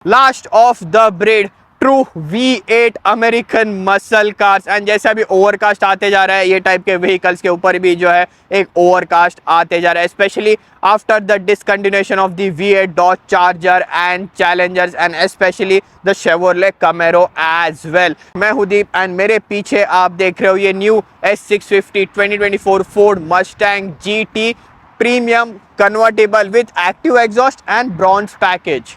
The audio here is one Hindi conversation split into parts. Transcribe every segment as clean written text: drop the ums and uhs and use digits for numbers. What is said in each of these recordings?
Last of the breed true V8 American muscle cars. And जैसे अभी ओवरकास्ट आते जा रहा है, ये टाइप के व्हीकल्स के ऊपर भी जो है एक ओवरकास्ट आते जा रहा है, specially after the discontinuation of the V8 Dodge Charger and Challengers and specially the Chevrolet Camaro as well. मैं हूं दीप एंड मेरे पीछे आप देख रहे हो ये new S650 2024 Ford Mustang GT premium convertible with active exhaust and bronze package.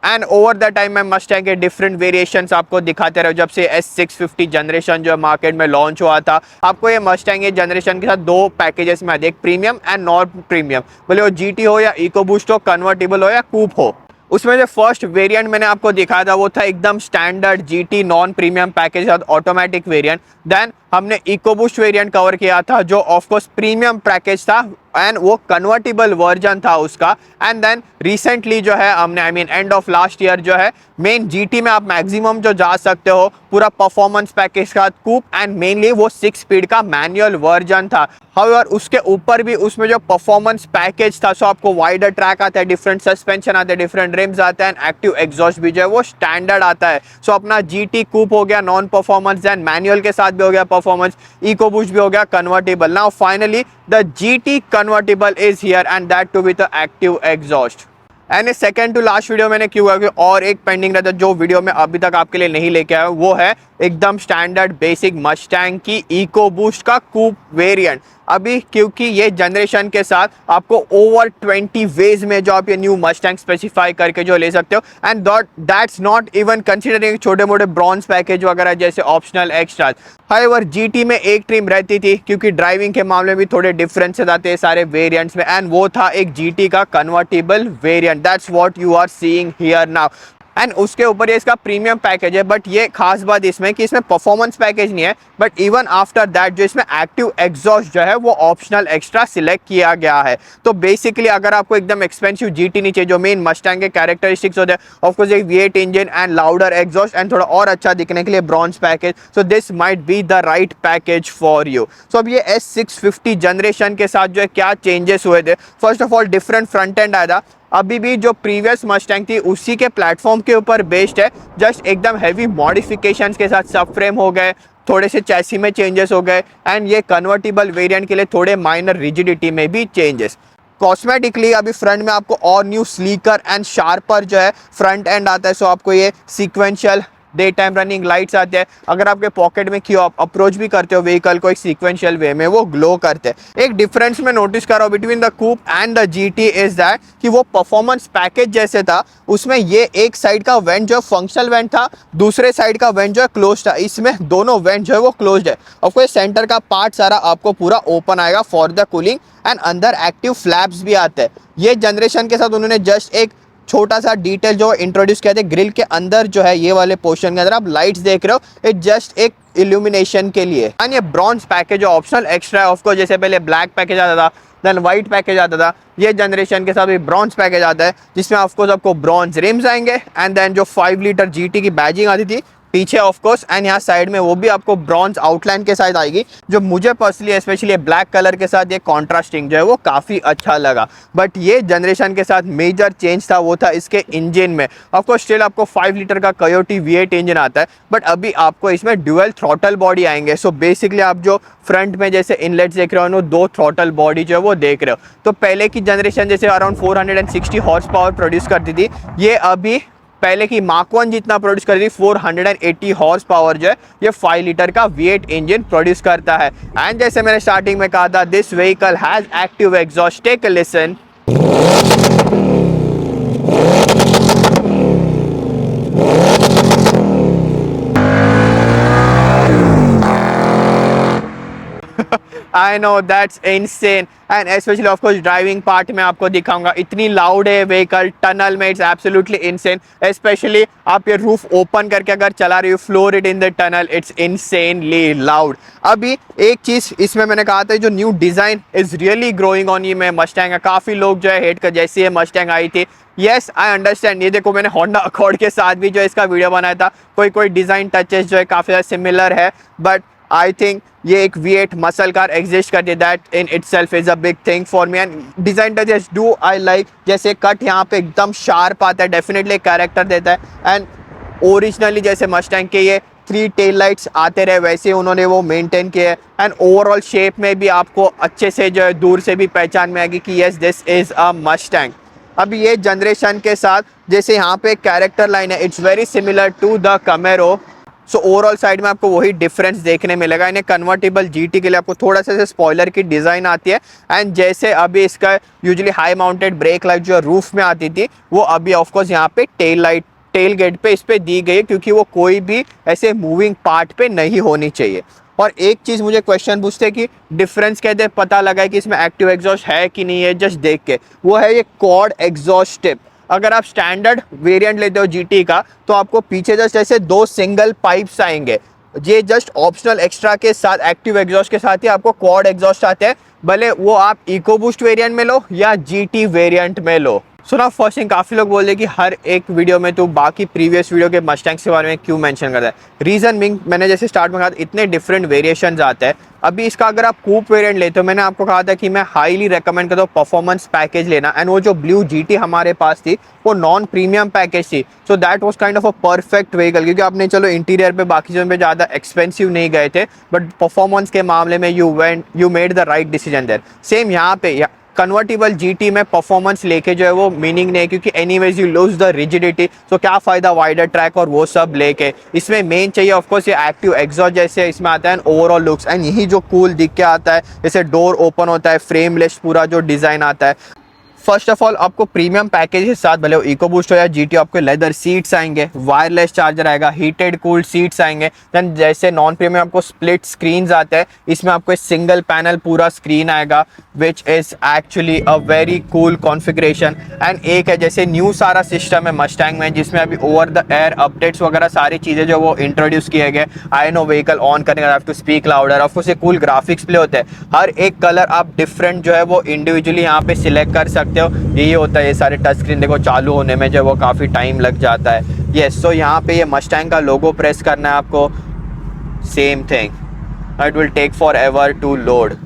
And over the time मैं मस्टैंग के डिफरेंट वेरिएशंस आपको दिखाते रहे। जब से S650 जनरेशन जो मार्केट में लॉन्च हुआ था, आपको ये मस्टैंग ये जनरेशन के साथ दो पैकेजेस में आते, एक प्रीमियम एंड नॉन प्रीमियम। बोले वो GT हो या इको बूस्ट हो, कन्वर्टेबल हो या कूप हो। उसमें जो फर्स्ट वेरिएंट मैंने आपको दिखाया था वो था एकदम standard GT non premium package साथ ऑटोमेटिक वेरिएंट। देन हमने इको बूस्ट वेरिएंट कवर किया था जो ऑफकोर्स प्रीमियम पैकेज था एंड वो कन्वर्टेबल वर्जन था उसका। एंड देन रिसेंटली जो है हमने एंड ऑफ लास्ट ईयर जो है मेन GT में आप मैक्सिमम जो जा सकते हो पूरा परफॉर्मेंस पैकेज का कूप एंड मेनली वो 6 स्पीड का मैनुअल वर्जन था। हाउएवर उसके ऊपर भी उसमें जो परफॉर्मेंस पैकेज था, सो आपको वाइडर ट्रैक आता है, डिफरेंट सस्पेंशन आते हैं, डिफरेंट रिम्स आते हैं, एक्टिव एग्जॉस्ट भी जो है वो स्टैंडर्ड आता है। सो अपना GT कूप हो गया नॉन परफॉर्मेंस, देन मैनुअल के साथ भी हो गया परफॉर्मेंस, इको बूस्ट भी हो गया convertible. Now finally the GT convertible is here and that too with active exhaust. And second to last video मैंने क्यों किया, और एक पेंडिंग रहता जो वीडियो में अभी तक आपके लिए नहीं लेके आया, वो है एकदम स्टैंडर्ड बेसिक मस्टैंग की इको बूस्ट का कूप वेरिएंट। अभी क्योंकि ये जनरेशन के साथ आपको ओवर 20 वेज में जो आप ये न्यू मस्टैंग स्पेसिफाई करके जो ले सकते हो, and that's not even considering छोटे मोटे ब्रॉन्ज पैकेज वगैरह जैसे ऑप्शनल एक्स्ट्रा। हाउएवर GT में एक ट्रिम रहती थी क्योंकि ड्राइविंग के मामले में भी थोड़े डिफरेंसेस आते हैं सारे वेरिएंट्स में, एंड वो था एक GT का convertible variant. That's what you are seeing here now. And उसके ऊपर ये इसका प्रीमियम पैकेज है, बट ये खास बात इसमें कि इसमें परफॉर्मेंस पैकेज नहीं है, बट इवन आफ्टर दैट जो इसमें एक्टिव एग्जॉस्ट जो है वो ऑप्शनल एक्स्ट्रा सिलेक्ट किया गया है। तो बेसिकली अगर आपको एकदम एक्सपेंसिव GT नहीं चाहिए, जो मेन मस्टैंग के कैरेक्टरिस्टिक्स होते हैं, ऑफकोर्स एक V8 engine and louder exhaust and थोड़ा और अच्छा दिखने के लिए bronze package, so this might be the right package for you. So अब ये S650 जनरेशन के साथ जो है क्या चेंजेस हुए थे, first of all different front end आया था। अभी भी जो प्रीवियस मस्टैंग थी उसी के प्लेटफॉर्म के ऊपर बेस्ड है, जस्ट एकदम हैवी मॉडिफिकेशंस के साथ सब फ्रेम हो गए, थोड़े से चैसी में चेंजेस हो गए, एंड ये कन्वर्टेबल वेरिएंट के लिए थोड़े माइनर रिजिडिटी में भी चेंजेस। कॉस्मेटिकली अभी फ्रंट में आपको और न्यू स्लीकर एंड शार्पर जो है फ्रंट एंड आता है। सो आपको ये sequential day time running lights आते हैं, अगर आपके पॉकेट में क्यों आप अप्रोच भी करते हो व्हीकल को एक सीक्वेंशियल वे में वो ग्लो करते हैं। एक डिफरेंस मैं नोटिस कर रहा हूँ between the coupe and the GT is that कि वो परफॉर्मेंस पैकेज जैसे था उसमें ये एक साइड का वेंट जो फंक्शनल वेंट था, दूसरे साइड का वेंट जो है क्लोज था। इसमें दोनों वेंट जो है वो क्लोज है। ऑफकोर्स सेंटर का पार्ट सारा आपको पूरा ओपन आएगा फॉर द कूलिंग, एंड अंदर एक्टिव फ्लैप्स भी आते हैं। ये जनरेशन के साथ उन्होंने जस्ट एक छोटा सा डिटेल जो इंट्रोड्यूस किया था, ग्रिल के अंदर जो है ये वाले पोर्शन के अंदर आप लाइट्स देख रहे हो, इट जस्ट एक इल्यूमिनेशन के लिए। एंड ये ब्रॉन्ज पैकेज जो ऑप्शनल एक्स्ट्रा है, ऑफकोर्स जैसे पहले ब्लैक पैकेज आता था देन व्हाइट पैकेज आता था, ये जनरेशन के साथ भी ब्रॉन्ज पैकेज आता है जिसमें ऑफकोर्स आपको ब्रॉन्ज रिम्स आएंगे, एंड देन जो 5 लीटर GT की बैजिंग आती थी पीछे ऑफकोर्स, एंड यहाँ साइड में वो भी आपको ब्रॉन्ज आउटलाइन के साथ आएगी, जो मुझे पर्सनली स्पेशली ब्लैक कलर के साथ ये कॉन्ट्रास्टिंग जो है वो काफ़ी अच्छा लगा। बट ये जनरेशन के साथ मेजर चेंज था वो था इसके इंजन में। ऑफकोर्स स्टिल आपको 5 लीटर का कोयोटी V8 इंजन आता है, बट अभी आपको इसमें ड्यूअल थ्रॉटल बॉडी आएंगे। सो बेसिकली आप जो फ्रंट में जैसे इनलेट्स देख रहे हो, दो थ्रॉटल बॉडी जो है वो देख रहे हो। तो पहले की जनरेशन जैसे अराउंड 460 हॉर्स पावर प्रोड्यूस करती थी, ये अभी पहले की मार्क 1 जितना प्रोड्यूस कर रही 480 हॉर्स पावर जो है ये 5 लीटर का V8 इंजन प्रोड्यूस करता है। एंड जैसे मैंने स्टार्टिंग में कहा था, this vehicle has active exhaust, take a listen. I know that's insane, and especially of course driving part में आपको दिखाऊंगा, इतनी लाउड है व्हीकल टनल में, इट्स एब्सोल्युटली इनसेन। स्पेशली आप ये रूफ ओपन करके अगर चला रही हो, floor it in the tunnel, it's insanely loud. अभी एक चीज़ इसमें मैंने कहा था, जो new design is really growing on ये में मस्टैंग है। काफ़ी लोग जो है हेट कर, जैसे ये मस्टैंग आई थी, येस आई अंडरस्टैंड, ये देखो मैंने होंडा अकॉर्ड के साथ भी जो इसका वीडियो बनाया था, कोई डिज़ाइन टचेस जो है काफ़ी ज़्यादा सिमिलर है, बट आई थिंक ये एक V8 मसल कार एग्जिस्ट करती है, that in itself is a big thing for me. And design does do I like, जैसे कट यहाँ पे एकदम शार्प आता है, डेफिनेटली कैरेक्टर देता है। एंड ओरिजिनली जैसे मस्टैंग के ये 3 टेल लाइट्स आते रहे, वैसे उन्होंने वो मेंटेन किया है। एंड ओवरऑल शेप में भी आपको अच्छे से जो है दूर से भी पहचान में आएगी कि yes this is a Mustang. अब ये जनरेशन के साथ जैसे यहाँ पे कैरेक्टर लाइन है, it's very similar to the Camaro. So overall side में आपको वही डिफरेंस देखने मिलेगा। इन्हें कन्वर्टेबल जीटी के लिए आपको थोड़ा सा स्पॉइलर की डिज़ाइन आती है। एंड जैसे अभी इसका usually high mounted brake light जो रूफ में आती थी, वो अभी ऑफकोर्स यहाँ पे टेल गेट पे इस पे दी गई है, क्योंकि वो कोई भी ऐसे मूविंग पार्ट पे नहीं होनी चाहिए। और एक चीज़ मुझे क्वेश्चन पूछते कि डिफरेंस कहते पता लगा है कि इसमें एक्टिव एग्जॉस्ट है कि नहीं है, जस्ट देख के, वो है ये क्वाड एग्जॉस्ट टिप। अगर आप स्टैंडर्ड वेरिएंट लेते हो जीटी का, तो आपको पीछे जस्ट ऐसे 2 सिंगल पाइप्स आएंगे। ये जस्ट ऑप्शनल एक्स्ट्रा के साथ, एक्टिव एग्जॉस्ट के साथ ही आपको क्वाड एग्जॉस्ट आते हैं, भले वो आप इको बूस्ट वेरिएंट में लो या जीटी वेरिएंट में लो। सुना फर्स्ट थिंग, काफ़ी लोग बोल रहे कि हर एक वीडियो में तो बाकी प्रीवियस वीडियो के मस्टैंग्स के बारे में क्यों मेंशन करता है। रीज़न बिंग, मैंने जैसे स्टार्ट में कहा था, इतने डिफरेंट वेरिएशंस आते हैं। अभी इसका अगर आप कूप वेरिएंट लेते हो, मैंने आपको कहा था कि मैं हाईली रेकमेंड करता हूँ परफॉर्मेंस पैकेज लेना। एंड वो जो ब्लू जीटी हमारे पास थी, वो नॉन प्रीमियम पैकेज थी, so that was kind of a perfect vehicle, क्योंकि आपने चलो इंटीरियर पे बाकी चीज़ों पे ज़्यादा एक्सपेंसिव नहीं गए थे, बट परफॉर्मेंस के मामले में you made the right decision there. सेम यहाँ पे कन्वर्टेबल जीटी में परफॉर्मेंस लेके जो है वो मीनिंग नहीं है, क्योंकि anyways you lose the rigidity, तो क्या फ़ायदा वाइडर ट्रैक और वो सब लेके। इसमें मेन चाहिए ऑफकोर्स ये एक्टिव एग्जॉस्ट जैसे इसमें आता है, ओवरऑल लुक्स। एंड यही जो कूल दिख के आता है, जैसे डोर ओपन होता है, फ्रेमलेस पूरा जो डिज़ाइन आता है। फर्स्ट ऑफ ऑल आपको प्रीमियम पैकेज के साथ, भले वो इको बूस्ट हो या जीटी, आपको लेदर सीट्स आएंगे, वायरलेस चार्जर आएगा, हीटेड कूल्ड सीट्स आएंगे। देन जैसे नॉन प्रीमियम आपको स्प्लिट स्क्रीन्स आते हैं, इसमें आपको एक सिंगल पैनल पूरा स्क्रीन आएगा, which is actually a very cool configuration. And एक है जैसे न्यू सारा सिस्टम है मस्टैंग में, जिसमें अभी ओवर द एयर अपडेट्स वगैरह सारी चीज़ें जो वो इंट्रोड्यूस किए गए। आई नो व्हीकल ऑन करने का, have to speak louder, of course ये कूल ग्राफिक्स प्ले होते हैं। हर एक कलर आप डिफरेंट जो है वो इंडिविजुअली यहाँ पे सिलेक्ट कर सकते हो। यही होता है, ये सारे टच स्क्रीन देखो चालू होने में जो वो काफ़ी टाइम लग जाता है। यस, सो यहाँ पे ये मस्टैंग का लोगो प्रेस करना है आपको, same thing, it will take forever to load.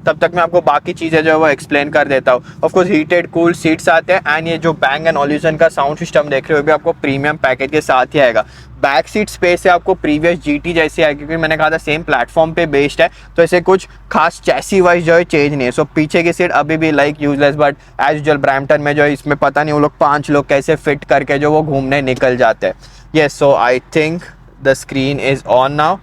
तब तक मैं आपको बाकी चीज़ें जो है वो एक्सप्लेन कर देता हूँ। ऑफकोर्स हीटेड कूल सीट्स आते हैं। एंड ये जो बैंग एंड ऑल्यूशन का साउंड सिस्टम देख रहे हो, भी आपको प्रीमियम पैकेज के साथ ही आएगा। बैक सीट स्पेस है आपको प्रीवियस जीटी जैसी है, क्योंकि मैंने कहा था सेम प्लेटफॉर्म पे बेस्ड है, तो ऐसे कुछ खास चैसी वाइज जो है चेंज नहीं है। सो पीछे की सीट अभी भी like useless, but as usual Brampton में जो है इसमें पता नहीं वो लोग 5 लोग कैसे फिट करके जो वो घूमने निकल जाते हैं। Yes, so I think the screen is on now.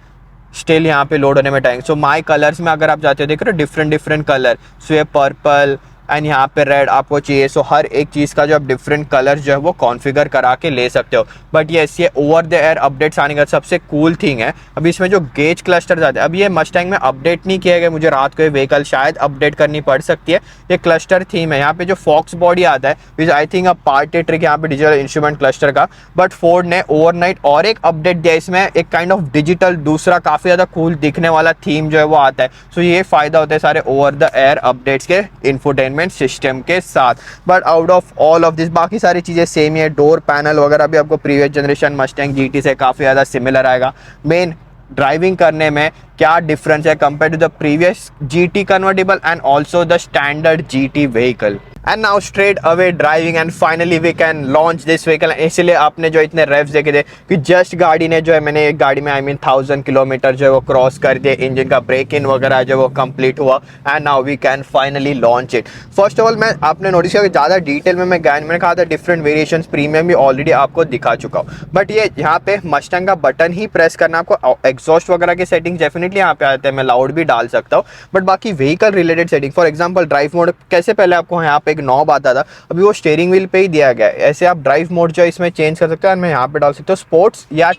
Still यहाँ पे लोड होने में टाइम। सो माई कलर्स में अगर आप जाते हो, देख रहे हो डिफरेंट कलर, सो ये पर्पल एंड यहाँ पे रेड आपको चाहिए। सो हर एक चीज़ का जो आप डिफरेंट कलर जो है वो कॉन्फ़िगर करा के ले सकते हो। बट येस, ये ओवर द एयर अपडेट्स आने का सबसे कूल थिंग है। अभी इसमें जो गेज क्लस्टर आते हैं, अभी ये मस्टैंग में अपडेट नहीं किया गया, मुझे रात को ये व्हीकल शायद अपडेट करनी पड़ सकती है। ये क्लस्टर थीम है, यहाँ पे जो फॉक्स बॉडी आता है, which I think a party trick यहाँ पे डिजिटल इंस्ट्रूमेंट क्लस्टर का। बट फोर्ड ने ओवरनाइट और एक अपडेट दिया, इसमें एक काइंड ऑफ डिजिटल दूसरा काफ़ी ज़्यादा कूल दिखने वाला थीम जो है वो आता है। सो ये फ़ायदा होता है सारे ओवर द एयर अपडेट्स के इंफोटेनमेंट सिस्टम के साथ। But out of all of this बाकी सारी चीज़ें सेम ही है। डोर पैनल वगैरह भी आपको प्रीवियस जनरेशन मस्टैंग जीटी से काफ़ी ज़्यादा सिमिलर आएगा। मेन ड्राइविंग करने में क्या डिफरेंस है compare to the previous GT convertible and also the standard GT vehicle. And now straight away driving and finally we can launch this vehicle. इसलिए आपने जो इतने रेव्स देखे थे कि जस्ट गाड़ी ने जो है, मैंने एक गाड़ी में 1000 किलोमीटर जो है वो क्रॉस कर दिए, इंजन का ब्रेक इन वगैरह जो वो कंप्लीट हुआ। And now we can finally launch it. First of all मैं आपने नोटिस किया कि ज़्यादा डिटेल में मैं गया, मैंने कहा था डिफरेंट वेरिएशंस प्रीमियम भी ऑलरेडी आपको दिखा चुका हूँ। बट ये यहाँ पे मस्टैंग का बटन ही प्रेस करना, आपको एग्जॉस्ट वगैरह के सेटिंग डेफिनेटली यहाँ पे आते हैं, मैं लाउड भी डाल सकता हूँ। बट बाकी vehicle related setting, for example drive mode, कैसे पहले आपको यहाँ पे एक नॉब आता था, अभी वो स्टीयरिंग व्हील पे ही दिया गया है। ऐसे आप ड्राइव मोड जो है इसमें चेंज कर सकते हो। मैं यहाँ पे डाल सकता हूँ स्पोर्ट्स या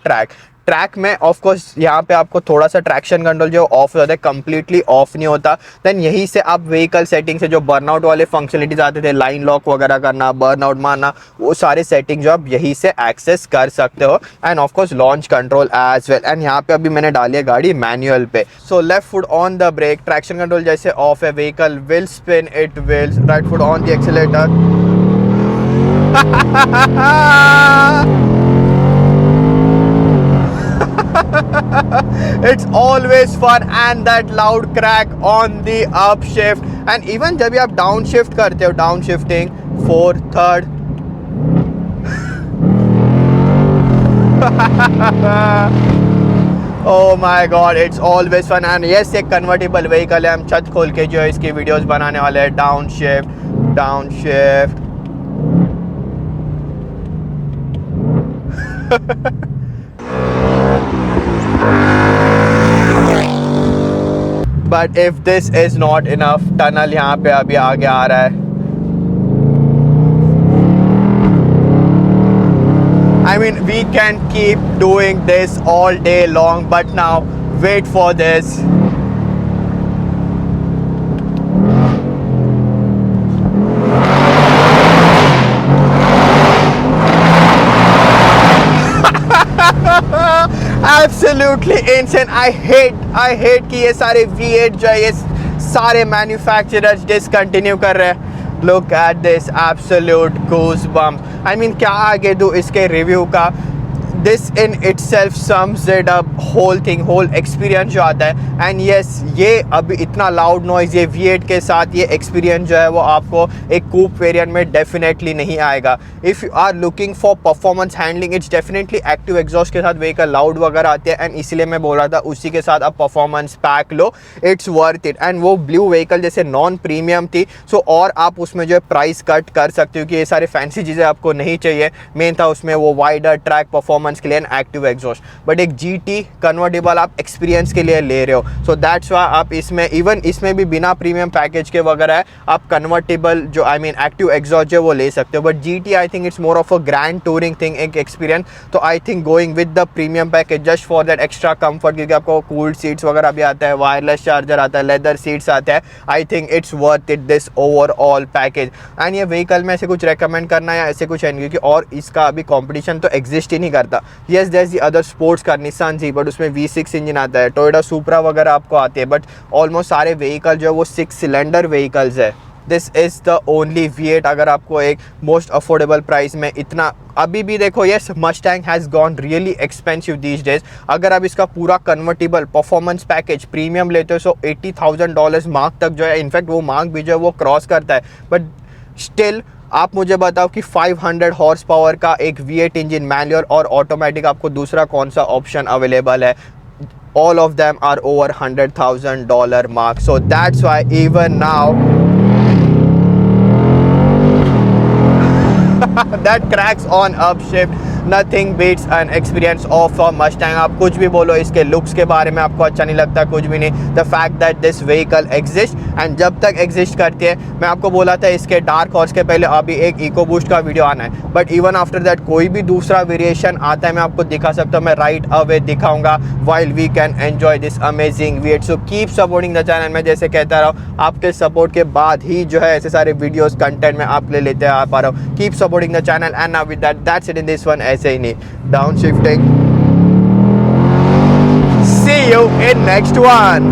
ट्रैक में ऑफकोर्स यहाँ पे आपको थोड़ा सा ट्रैक्शन कंट्रोल जो ऑफ हो जाता है, कंप्लीटली ऑफ नहीं होता। देन यहीं से आप व्हीकल सेटिंग से जो बर्नआउट वाले फंक्शनलिटीज आते थे, लाइन लॉक वगैरह करना, बर्नआउट मारना, वो सारे सेटिंग जो आप यहीं से एक्सेस कर सकते हो। And of course launch control as well. And यहाँ पे अभी मैंने डाली है गाड़ी मैनुअल पे। So left foot on the brake, traction control जैसे ऑफ है, vehicle will spin it wheels, right foot on the accelerator. It's always fun, and that loud crack on the upshift. And even जब भी आप downshift करते हो, downshifting, fourth, third, oh my god, it's always fun. And yes, एक convertible vehicle है, हम छत खोल के जो है इसकी वीडियोस बनाने वाले हैं. Downshift, downshift. But if this is not enough, tunnel यहाँ पे अभी आगे आ रहा है. I mean, we can keep doing this all day long, but now wait for this. Absolutely insane. I hate कि ये सारे V8 जो है ये सारे manufacturers discontinue कर रहे हैं. Look at this absolute goosebump. I mean, क्या आगे दूँ इसके रिव्यू का. This in itself sums it up, whole thing, whole experience जो आता है. And yes, ये अभी इतना loud noise ये V8 के साथ ये experience जो है वो आपको एक coupe variant में definitely नहीं आएगा. If you are looking for performance handling, it's definitely active exhaust के साथ vehicle loud वगैरह आते हैं, and इसीलिए मैं बोल रहा था उसी के साथ आप performance pack low, it's worth it. And वो blue vehicle जैसे non premium थी, so और आप उसमें जो है price cut कर सकते हो कि ये सारे fancy चीज़ें आपको नहीं चाहिए. मेन था उसमें वो wider track performance के लिए एक्टिव एग्जॉस्ट, बट एक GT कन्वर्टेबल आप एक्सपीरियंस के लिए ले रहे हो. सो दैट्स व्हाई आप इसमें इवन इसमें भी बिना प्रीमियम पैकेज के वगैरह है आप कन्वर्टेबल जो आई मीन एक्टिव एग्जॉस्ट जो वो ले सकते हो. But GT I think it's more of a grand touring thing, एक एक्सपीरियंस. तो I think going with the premium package just for that extra comfort, क्योंकि आपको कूल्ड सीट्स वगैरह भी आता है, वायरलेस चार्जर आता है, लेदर सीट्स आते हैं. I think it's worth it this overall package. And ये व्हीकल में ऐसे कुछ रेकमेंड करना या ऐसे कुछ है नहीं, क्योंकि और इसका अभी कॉम्पिटिशन तो एग्जिस्ट ही नहीं करता. Yes, there's the other sports car, Nissan जी, बट उसमें V6 इंजन आता है, Toyota Supra वगैरह आपको आती है, बट ऑलमोस्ट सारे व्हीकल जो है वो 6 सिलेंडर व्हीकल्स है. This is the only V8 अगर आपको एक मोस्ट अफोर्डेबल प्राइस में इतना. अभी भी देखो, yes Mustang has gone really expensive these days. अगर आप इसका पूरा कन्वर्टेबल परफॉर्मेंस पैकेज प्रीमियम लेते हो सो $80,000 मार्क तक जो है, इनफैक्ट वो मार्क भी जो है वो क्रॉस करता है. बट स्टिल आप मुझे बताओ कि 500 हॉर्स पावर का एक V8 इंजन मैनुअल और ऑटोमेटिक आपको दूसरा कौन सा ऑप्शन अवेलेबल है. All of them are over $100,000 mark. So that's why even now that cracks on upshift, nothing beats an experience of a Mustang. आप कुछ भी बोलो इसके लुक्स के बारे में आपको अच्छा नहीं लगता, कुछ भी नहीं. The fact that this vehicle exists, and जब तक एग्जिस्ट करती है, मैं आपको बोला था इसके डार्क हॉर्स के पहले अभी एक इको बूस्ट का वीडियो आना है, बट इवन आफ्टर दैट कोई भी दूसरा वेरिएशन आता है मैं आपको दिखा सकता हूँ, मैं राइट अवे दिखाऊंगा while we can enjoy this amazing V8. So keep supporting the channel. मैं जैसे कहता रहा हूँ, आपके सपोर्ट के बाद ही जो है ऐसे सारे वीडियोस कंटेंट में आप ले लेते आ पा रहा हूँ. Keep supporting the channel, and now with that that's it in this one. ऐसे ही नहीं, down shifting. See you in next one.